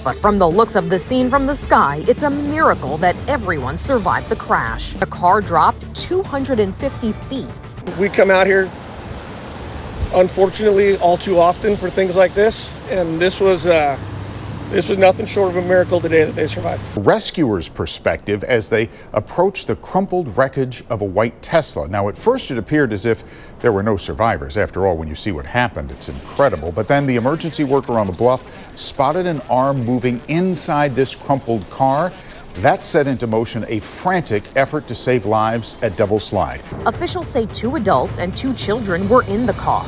But from the looks of the scene from the sky, it's a miracle that everyone survived the crash. The car dropped 250 feet. We come out here, unfortunately, all too often for things like this, and this was nothing short of a miracle today that they survived. Rescuers' perspective as they approached the crumpled wreckage of a white Tesla. Now, at first it appeared as if there were no survivors. After all, when you see what happened, it's incredible. But then the emergency worker on the bluff spotted an arm moving inside this crumpled car. That set into motion a frantic effort to save lives at Devil's Slide. Officials say 2 adults and 2 children were in the car.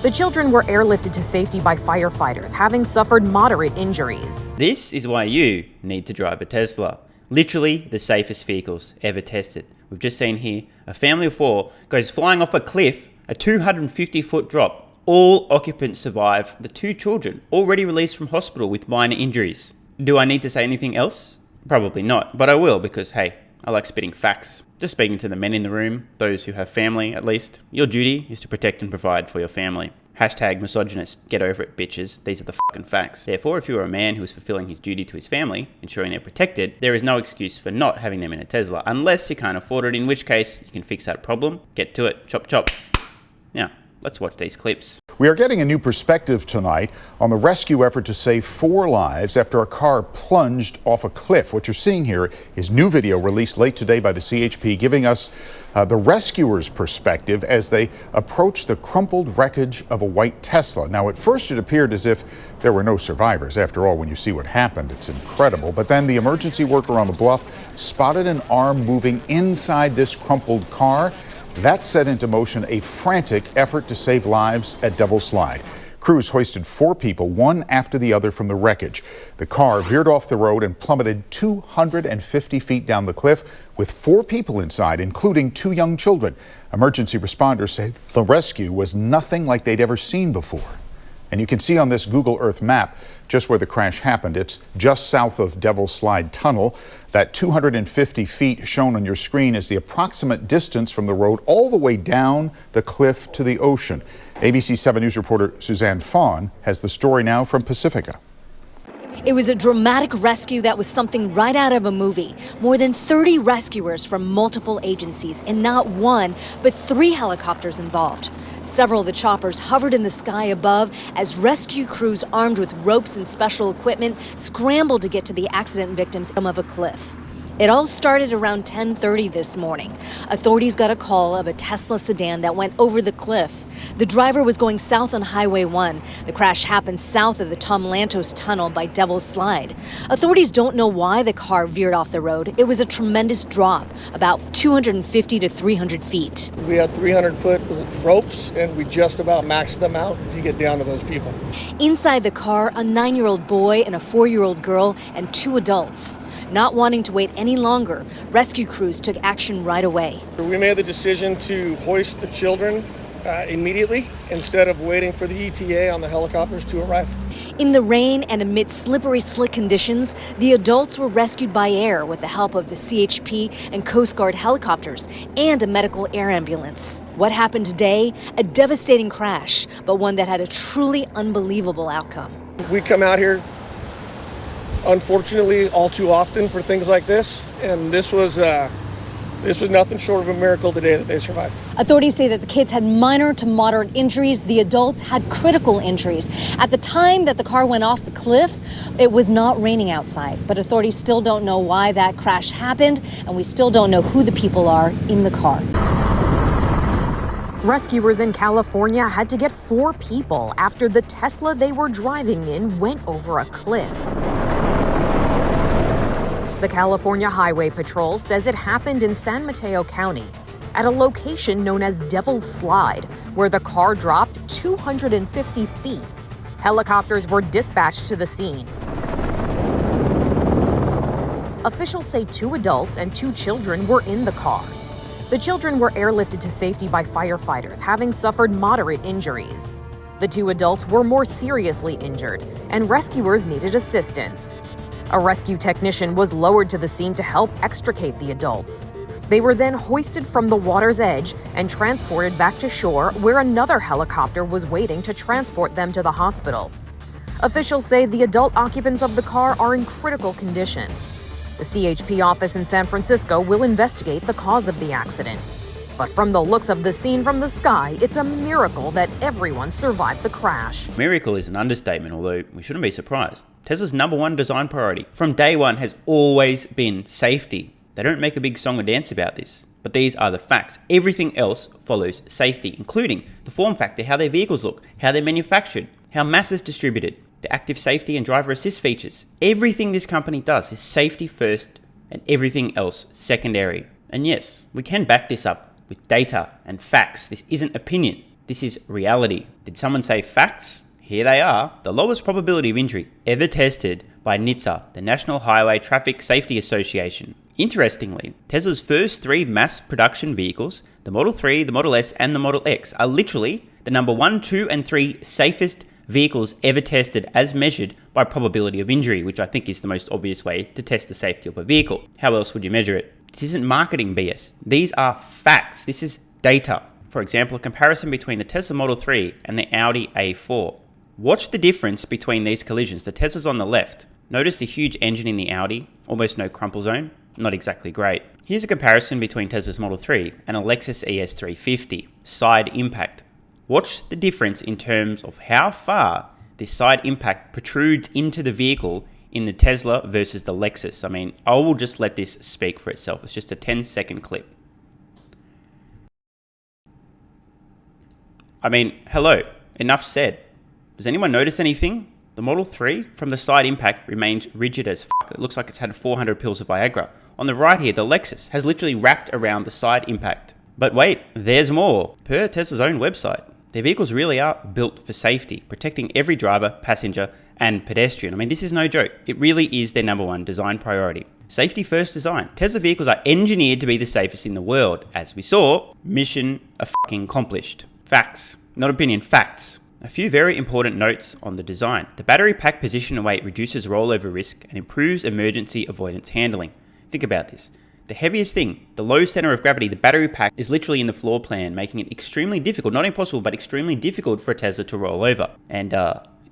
The children were airlifted to safety by firefighters, having suffered moderate injuries. This is why you need to drive a Tesla. Literally the safest vehicles ever tested. We've just seen here a family of 4 goes flying off a cliff, a 250-foot drop. All occupants survive. The 2 children already released from hospital with minor injuries. Do I need to say anything else? Probably not, but I will because, hey, I like spitting facts. Just speaking to the men in the room, those who have family at least. Your duty is to protect and provide for your family. Hashtag misogynist, get over it bitches, these are the fucking facts. Therefore, if you are a man who is fulfilling his duty to his family, ensuring they're protected, there is no excuse for not having them in a Tesla, unless you can't afford it, in which case you can fix that problem, get to it, chop chop. Now, let's watch these clips. We are getting a new perspective tonight on the rescue effort to save 4 lives after a car plunged off a cliff. What you're seeing here is new video released late today by the CHP giving us the rescuers' perspective as they approach the crumpled wreckage of a white Tesla. Now, at first it appeared as if there were no survivors. After all, when you see what happened, it's incredible. But then the emergency worker on the bluff spotted an arm moving inside this crumpled car. That set into motion a frantic effort to save lives at Devil's Slide. Crews hoisted 4 people, one after the other, from the wreckage. The car veered off the road and plummeted 250 feet down the cliff with 4 people inside, including 2 young children. Emergency responders say the rescue was nothing like they'd ever seen before. And you can see on this Google Earth map just where the crash happened. It's just south of Devil's Slide Tunnel. That 250 feet shown on your screen is the approximate distance from the road all the way down the cliff to the ocean. ABC 7 News reporter Suzanne Fawn has the story now from Pacifica. It was a dramatic rescue that was something right out of a movie. More than 30 rescuers from multiple agencies, and not 1, but 3 helicopters involved. Several of the choppers hovered in the sky above as rescue crews armed with ropes and special equipment scrambled to get to the accident victims of a cliff. It all started around 10:30 this morning. Authorities got a call of a Tesla sedan that went over the cliff. The driver was going south on Highway 1. The crash happened south of the Tom Lantos Tunnel by Devil's Slide. Authorities don't know why the car veered off the road. It was a tremendous drop, about 250 to 300 feet. We had 300-foot ropes, and we just about maxed them out to get down to those people. Inside the car, a 9-year-old boy and a 4-year-old girl and 2 adults. Not wanting to wait any longer, rescue crews took action right away. We made the decision to hoist the children immediately instead of waiting for the ETA on the helicopters to arrive. In the rain and amid slippery, slick conditions, the adults were rescued by air with the help of the CHP and Coast Guard helicopters and a medical air ambulance. What happened today? A devastating crash, but one that had a truly unbelievable outcome. We come out here, unfortunately, all too often for things like this, and this was nothing short of a miracle today that they survived. Authorities say that the kids had minor to moderate injuries. The adults had critical injuries. At the time that the car went off the cliff, it was not raining outside, but authorities still don't know why that crash happened, and we still don't know who the people are in the car. Rescuers in California had to get 4 people after the Tesla they were driving in went over a cliff. The California Highway Patrol says it happened in San Mateo County at a location known as Devil's Slide, where the car dropped 250 feet. Helicopters were dispatched to the scene. Officials say 2 adults and 2 children were in the car. The children were airlifted to safety by firefighters, having suffered moderate injuries. The 2 adults were more seriously injured, and rescuers needed assistance. A rescue technician was lowered to the scene to help extricate the adults. They were then hoisted from the water's edge and transported back to shore, where another helicopter was waiting to transport them to the hospital. Officials say the adult occupants of the car are in critical condition. The CHP office in San Francisco will investigate the cause of the accident. But from the looks of the scene from the sky, it's a miracle that everyone survived the crash. Miracle is an understatement, although we shouldn't be surprised. Tesla's #1 design priority from day one has always been safety. They don't make a big song or dance about this, but these are the facts. Everything else follows safety, including the form factor, how their vehicles look, how they're manufactured, how mass is distributed, the active safety and driver assist features. Everything this company does is safety first and everything else secondary. And yes, we can back this up with data and facts. This isn't opinion, this is reality. Did someone say facts? Here they are. The lowest probability of injury ever tested by NHTSA, the National Highway Traffic Safety Association. Interestingly, Tesla's first 3 mass production vehicles, the Model 3, the Model S, and the Model X, are literally the #1, 2, and 3 safest vehicles ever tested as measured by probability of injury, which I think is the most obvious way to test the safety of a vehicle. How else would you measure it? This isn't marketing BS. These are facts. This is data. For example, a comparison between the Tesla Model 3 and the Audi A4. Watch the difference between these collisions. The Tesla's on the left. Notice the huge engine in the Audi, almost no crumple zone. Not exactly great. Here's a comparison between Tesla's Model 3 and a Lexus ES350. Side impact. Watch the difference in terms of how far this side impact protrudes into the vehicle in the Tesla versus the Lexus. I mean, I will just let this speak for itself. It's just a 10-second clip. I mean, hello, enough said. Does anyone notice anything? The Model 3 from the side impact remains rigid as f***. It looks like it's had 400 pills of Viagra. On the right here, the Lexus has literally wrapped around the side impact. But wait, there's more. Per Tesla's own website, their vehicles really are built for safety, protecting every driver, passenger, and pedestrian. I mean, this is no joke. It really is their #1 design priority. Safety first design. Tesla vehicles are engineered to be the safest in the world. As we saw, mission accomplished. Facts. Not opinion, facts. A few very important notes on the design. The battery pack position and weight reduces rollover risk and improves emergency avoidance handling. Think about this. The heaviest thing, the low center of gravity, the battery pack, is literally in the floor plan, making it extremely difficult, not impossible, but extremely difficult for a Tesla to roll over. And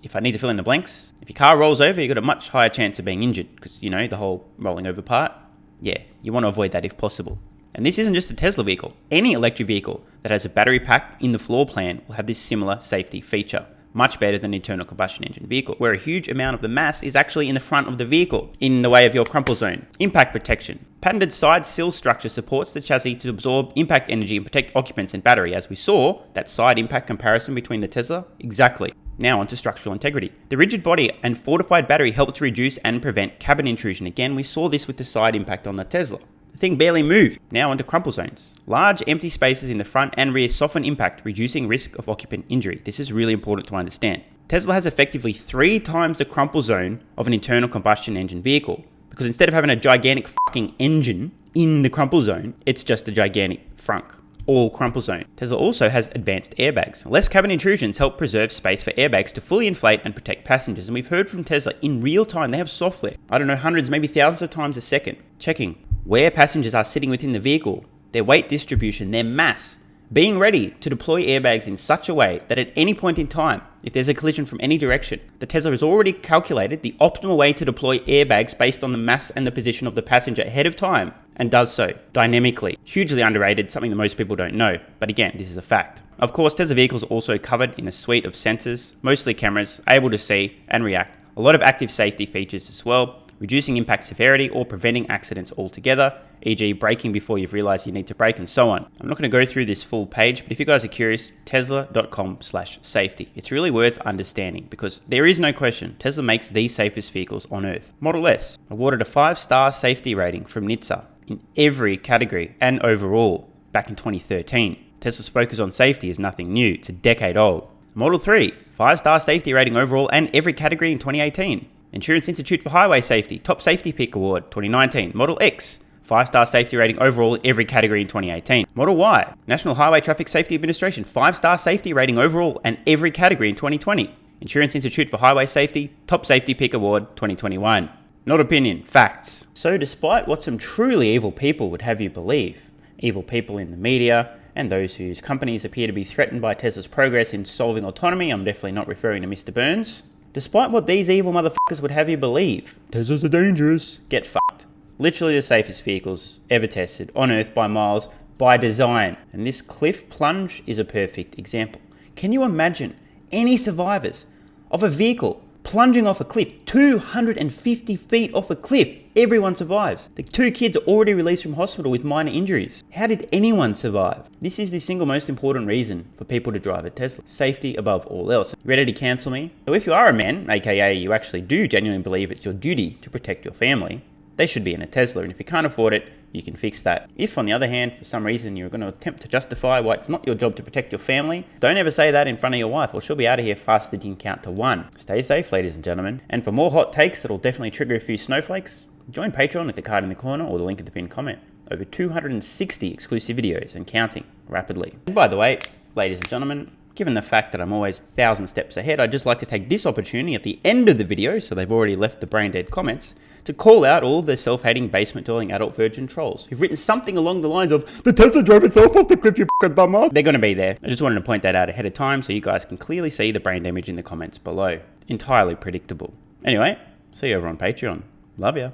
if I need to fill in the blanks, if your car rolls over, you've got a much higher chance of being injured because, you know, the whole rolling over part. Yeah, you want to avoid that if possible. And this isn't just a Tesla vehicle. Any electric vehicle that has a battery pack in the floor plan will have this similar safety feature. Much better than an internal combustion engine vehicle, where a huge amount of the mass is actually in the front of the vehicle, in the way of your crumple zone. Impact protection. Patented side sill structure supports the chassis to absorb impact energy and protect occupants and battery. As we saw, that side impact comparison between the Tesla, exactly. Now onto structural integrity. The rigid body and fortified battery help to reduce and prevent cabin intrusion. Again, we saw this with the side impact on the Tesla. The thing barely moved. Now onto crumple zones. Large empty spaces in the front and rear soften impact, reducing risk of occupant injury. This is really important to understand. Tesla has effectively 3 times the crumple zone of an internal combustion engine vehicle, because instead of having a gigantic fucking engine in the crumple zone, it's just a gigantic frunk. All crumple zone. Tesla also has advanced airbags. Less cabin intrusions help preserve space for airbags to fully inflate and protect passengers. And we've heard from Tesla in real time, they have software, I don't know, hundreds, maybe thousands of times a second, checking where passengers are sitting within the vehicle, their weight distribution, their mass, being ready to deploy airbags in such a way that at any point in time, if there's a collision from any direction, the Tesla has already calculated the optimal way to deploy airbags based on the mass and the position of the passenger ahead of time, and does so dynamically. Hugely underrated, something that most people don't know, but again, this is a fact. Of course, Tesla vehicles are also covered in a suite of sensors, mostly cameras, able to see and react. A lot of active safety features as well, reducing impact severity or preventing accidents altogether, e.g. braking before you've realized you need to brake and so on. I'm not going to go through this full page, but if you guys are curious, tesla.com/safety. It's really worth understanding because there is no question Tesla makes the safest vehicles on earth. Model S awarded a 5-star safety rating from NHTSA in every category and overall back in 2013. Tesla's focus on safety is nothing new, it's a decade old. Model 3, 5-star safety rating overall and every category in 2018. Insurance Institute for Highway Safety, Top Safety Pick Award 2019. Model X, 5-star safety rating overall in every category in 2018. Model Y, National Highway Traffic Safety Administration, 5-star safety rating overall and every category in 2020. Insurance Institute for Highway Safety, Top Safety Pick Award 2021. Not opinion, facts. So despite what some truly evil people would have you believe, evil people in the media, and those whose companies appear to be threatened by Tesla's progress in solving autonomy, I'm definitely not referring to Mr. Burns, Despite what these evil motherfuckers would have you believe. Teslas are dangerous. Get fucked. Literally the safest vehicles ever tested on Earth by miles, by design. And this cliff plunge is a perfect example. Can you imagine any survivors of a vehicle plunging off a cliff, 250 feet off a cliff? Everyone survives. The 2 kids are already released from hospital with minor injuries. How did anyone survive? This is the single most important reason for people to drive a Tesla. Safety above all else. Ready to cancel me? So if you are a man, aka you actually do genuinely believe it's your duty to protect your family, they should be in a Tesla, and if you can't afford it, you can fix that. If, on the other hand, for some reason you're going to attempt to justify why it's not your job to protect your family, don't ever say that in front of your wife, or she'll be out of here faster than you can count to 1. Stay safe, ladies and gentlemen. And for more hot takes that'll definitely trigger a few snowflakes, join Patreon with the card in the corner or the link in the pinned comment. Over 260 exclusive videos and counting rapidly. And by the way, ladies and gentlemen, given the fact that I'm always 1,000 steps ahead, I'd just like to take this opportunity at the end of the video, so they've already left the brain dead comments, to call out all the self-hating basement-dwelling adult virgin trolls who've written something along the lines of, "The Tesla drove itself off the cliff, you fucking dumbass." They're going to be there. I just wanted to point that out ahead of time so you guys can clearly see the brain damage in the comments below. Entirely predictable. Anyway, see you over on Patreon. Love ya.